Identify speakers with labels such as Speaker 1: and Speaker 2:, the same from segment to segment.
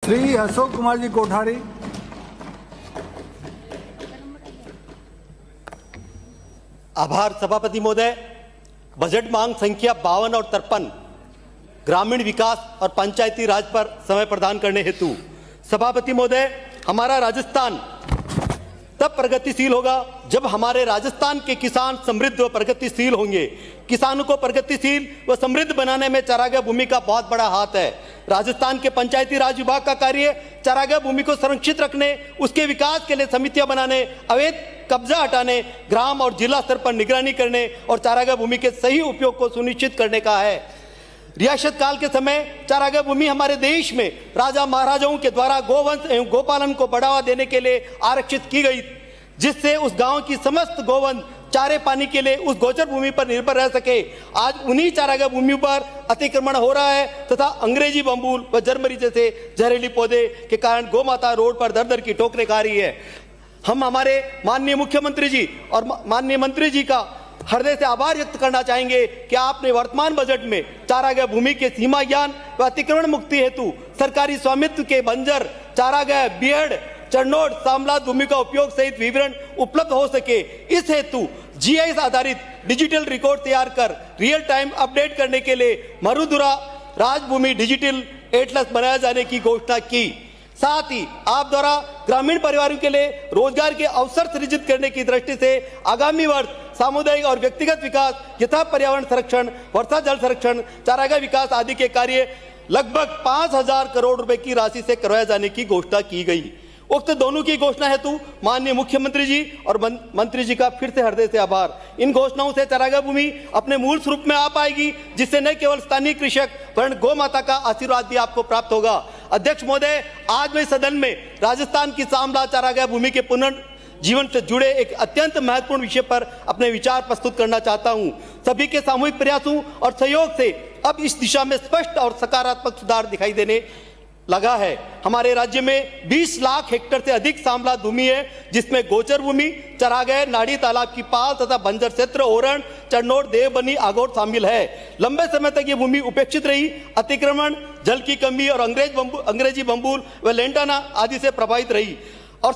Speaker 1: श्री अशोक कुमार जी कोठारी।
Speaker 2: आभार सभापति महोदय। बजट मांग संख्या 52 और 53 ग्रामीण विकास और पंचायती राज पर समय प्रदान करने हेतु सभापति महोदय, हमारा राजस्थान तब प्रगतिशील होगा जब हमारे राजस्थान के किसान समृद्ध व प्रगतिशील होंगे। किसानों को प्रगतिशील व समृद्ध बनाने में चारागाह भूमि का बहुत बड़ा हाथ है। राजस्थान के पंचायती राज विभाग का कार्य चारागाह भूमि को संरक्षित रखने, उसके विकास के लिए समितियां बनाने, अवैध कब्जा हटाने, ग्राम और जिला स्तर पर निगरानी करने और चारागाह भूमि के सही उपयोग को सुनिश्चित करने का है। रियासत काल के समय चारागाह भूमि हमारे देश में राजा महाराजाओं के द्वारा गोवंश एवं गोपालन को बढ़ावा देने के लिए आरक्षित की गई, जिससे उस गांव की समस्त गोवंश चारे पानी के लिए उस गोचर भूमि पर निर्भर रह सके। आज उन्हीं चारागाह भूमि पर अतिक्रमण हो रहा है तथा अंग्रेजी बम्बूल व जरमरी जैसे जहरीली पौधे के कारण गौमाता रोड पर दर दर की ठोकरें खा रही है। हम हमारे माननीय मुख्यमंत्री जी और माननीय मंत्री जी का हृदय से आभार व्यक्त करना चाहेंगे कि आपने वर्तमान बजट में चारागाह भूमि के सीमा ज्ञान व अतिक्रमण मुक्ति हेतु सरकारी स्वामित्व के बंजर चारागाह, बीहड़, चरनोट, सामलात भूमि का उपयोग सहित विवरण उपलब्ध हो सके, इस हेतु जीआईएस आधारित डिजिटल रिकॉर्ड तैयार कर रियल टाइम अपडेट करने के लिए मरुधुरा राजभूमि डिजिटल एटलस बनाया जाने की घोषणा की। साथ ही आप द्वारा ग्रामीण परिवारों के लिए रोजगार के अवसर सृजित करने की दृष्टि से आगामी वर्ष सामुदायिक और व्यक्तिगत विकास यथा पर्यावरण संरक्षण, वर्षा जल संरक्षण, चारागाह विकास आदि के कार्य लगभग 5,000 करोड़ रुपए की राशि से करवाए जाने की घोषणा की गई। उक्त दोनों की घोषणा हेतु माननीय मुख्यमंत्री जी और मंत्री जी का फिर से हृदय से आभार। इन घोषणाओं से चारागाह भूमि अपने मूल स्वरूप में आ पाएगी, जिससे न केवल स्थानीय कृषक वरन गौ माता का आशीर्वाद भी आपको प्राप्त होगा। अध्यक्ष महोदय, आज मैं सदन में राजस्थान की सामला चारागाह भूमि के पुनर्जीवन से जुड़े एक अत्यंत महत्वपूर्ण विषय पर अपने विचार प्रस्तुत करना चाहता हूं। सभी के सामूहिक प्रयासों और सहयोग से अब इस दिशा में स्पष्ट और सकारात्मक सुधार दिखाई देने लगा है। हमारे राज्य में 20 लाख हेक्टेयर से अधिक सामलात भूमि है, जिसमें गोचर भूमि, चरागाह, नाड़ी तालाब की पाल तथा बंजर क्षेत्र, ओरण, चरनोट, देवबनी, आगोट शामिल है। लंबे समय तक ये भूमि उपेक्षित रही। अतिक्रमण, जल की कमी और अंग्रेजी बम्बूल व लेंटाना आदि से प्रभावित रही और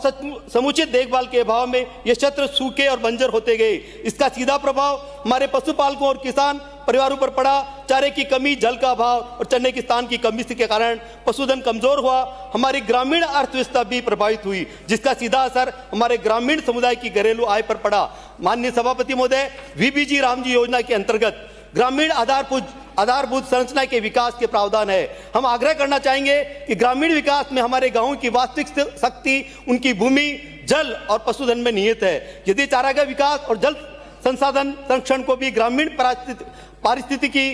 Speaker 2: समुचित देखभाल के अभाव में ये क्षेत्र सूखे और बंजर होते गए। इसका सीधा प्रभाव हमारे पशुपालकों और किसान परिवारों पर पड़ा। चारे की कमी, जल का अभाव और चरने के स्थान की कमी के कारण पशुधन कमजोर हुआ। हमारी ग्रामीण अर्थव्यवस्था भी प्रभावित हुई, जिसका सीधा असर हमारे ग्रामीण समुदाय की घरेलू आय पर पड़ा। माननीय सभापति महोदय, वीबीजी रामजी योजना के अंतर्गत ग्रामीण आधारभूत संरचना के विकास के प्रावधान है। हम आग्रह करना चाहेंगे कि ग्रामीण विकास में हमारे गांवों की वास्तविक शक्ति उनकी भूमि, जल और पशुधन में निहित है। यदि चारागाह विकास और जल संसाधन संरक्षण को भी ग्रामीण पारिस्थितिकी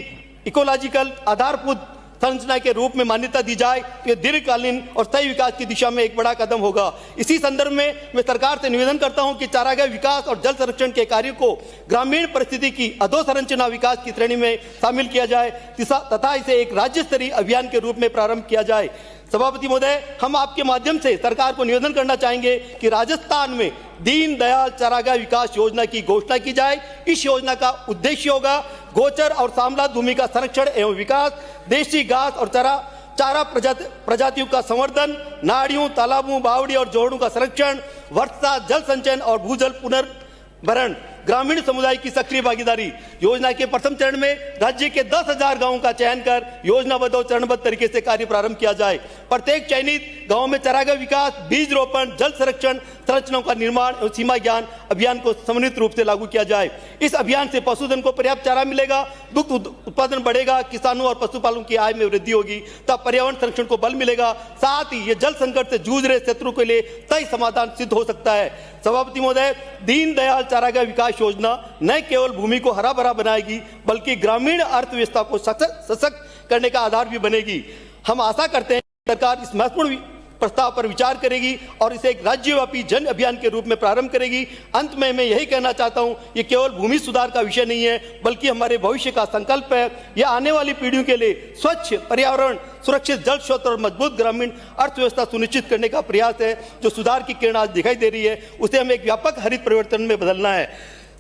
Speaker 2: इकोलॉजिकल आधारभूत संरचना के रूप में मान्यता दी जाए तो दीर्घकालीन और स्थायी विकास की दिशा में एक बड़ा कदम होगा। इसी संदर्भ में मैं सरकार से निवेदन करता हूं कि चारागाह विकास और जल संरक्षण के कार्यों को ग्रामीण परिस्थिति की अधोसंरचना विकास की श्रेणी में शामिल किया जाए तथा इसे एक राज्य स्तरीय अभियान के रूप में प्रारंभ किया जाए। सभापति महोदय, हम आपके माध्यम से सरकार को निवेदन करना चाहेंगे कि राजस्थान में दीनदयाल चारागाह विकास योजना की घोषणा की जाए। इस योजना का उद्देश्य होगा गोचर और सामलात भूमि का संरक्षण एवं विकास, देशी घास और चारा प्रजातियों का संवर्धन, नाड़ियों, तालाबों, बावड़ी और जोड़ों का संरक्षण, वर्षा जल संचयन और भूजल पुनर्भरण, ग्रामीण समुदाय की सक्रिय भागीदारी। योजना के प्रथम चरण में राज्य के 10,000 गांवों का चयन कर योजनाबद्ध और चरणबद्ध तरीके से कार्य प्रारंभ किया जाए। प्रत्येक चयनित गांव में चारागाह विकास, बीज रोपण, जल संरक्षण संरचनाओं का निर्माण और सीमा ज्ञान अभियान को समन्वित रूप से लागू किया जाए। इस अभियान से पशुधन को पर्याप्त चारा मिलेगा, दुग्ध उत्पादन बढ़ेगा, किसानों और पशुपालकों की आय में वृद्धि होगी, तब पर्यावरण संरक्षण को बल मिलेगा। साथ ही ये जल संकट से जूझ रहे क्षेत्रों के लिए तय समाधान सिद्ध हो सकता है। सभापति महोदय, दीनदयाल चारागाह विकास योजना न केवल भूमि को हरा भरा बनाएगी बल्कि ग्रामीण अर्थव्यवस्था को सशक्त करने का आधार भी बनेगी। हम आशा करते हैं कि सरकार इस महत्वपूर्ण प्रस्ताव पर विचार करेगी और इसे एक राज्यव्यापी जन अभियान के रूप में प्रारंभ करेगी। अंत में मैं यही कहना चाहता हूं, ये केवल भूमि सुधार का विषय नहीं है बल्कि हमारे भविष्य का संकल्प है। यह आने वाली पीढ़ियों के लिए स्वच्छ पर्यावरण, सुरक्षित जल स्रोत और मजबूत ग्रामीण अर्थव्यवस्था सुनिश्चित करने का प्रयास है। जो सुधार की किरण आज दिखाई दे रही है उसे हमें एक व्यापक हरित परिवर्तन में बदलना है।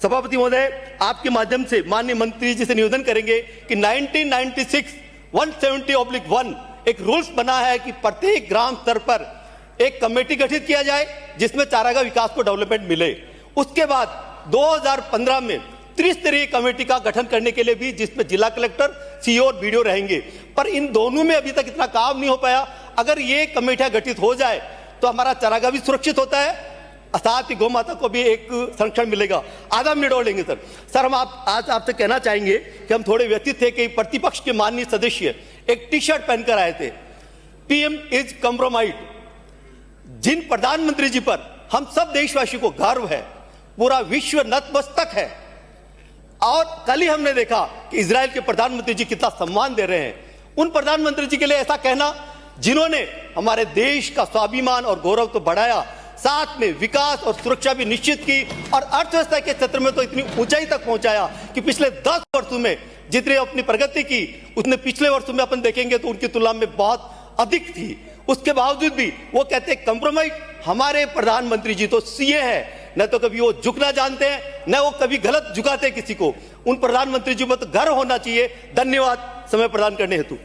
Speaker 2: सभापति महोदय, आपके माध्यम से माननीय मंत्री जी से निवेदन करेंगे कि 1996 170/1 एक रूल्स बना है कि प्रत्येक ग्राम स्तर पर एक कमेटी गठित किया जाए जिसमें चारागाह विकास को डेवलपमेंट मिले। उसके बाद 2015 में त्रिस्तरीय कमेटी का गठन करने के लिए भी, जिसमें जिला कलेक्टर, सीओ और बीडीओ रहेंगे, पर इन दोनों में अभी तक इतना काम नहीं हो पाया। अगर ये कमेटियां गठित हो जाए तो हमारा चारागाह भी सुरक्षित होता है, साथ ही गौ माता को भी एक संरक्षण मिलेगा। आधा मिनट और लेंगे सर। हम आज आपसे कहना चाहेंगे कि हम थोड़े व्यथित थे कि प्रतिपक्ष के माननीय सदस्य एक टी शर्ट पहनकर आए थे, पीएम इज कॉम्प्रोमाइज। जिन प्रधानमंत्री जी पर हम सब देशवासियों को गर्व है, पूरा विश्व नतमस्तक है, और कल ही हमने देखा कि इजराइल के प्रधानमंत्री जी कितना सम्मान दे रहे हैं। उन प्रधानमंत्री जी के लिए ऐसा कहना जिन्होंने हमारे देश का स्वाभिमान और गौरव तो बढ़ाया, साथ में विकास और सुरक्षा भी निश्चित की, और अर्थव्यवस्था के क्षेत्र में तो इतनी ऊंचाई तक पहुंचाया कि पिछले 10 वर्षों में जितनी अपनी प्रगति की उतने पिछले वर्षों में अपन देखेंगे तो उनकी तुलना में बहुत अधिक थी। उसके बावजूद भी वो कहते हैं कंप्रोमाइज। हमारे प्रधानमंत्री जी तो सीए है, न तो कभी वो झुकना जानते हैं, न वो कभी गलत झुकाते किसी को। उन प्रधानमंत्री जी पर तो गर्व होना चाहिए। धन्यवाद समय प्रदान करने हेतु।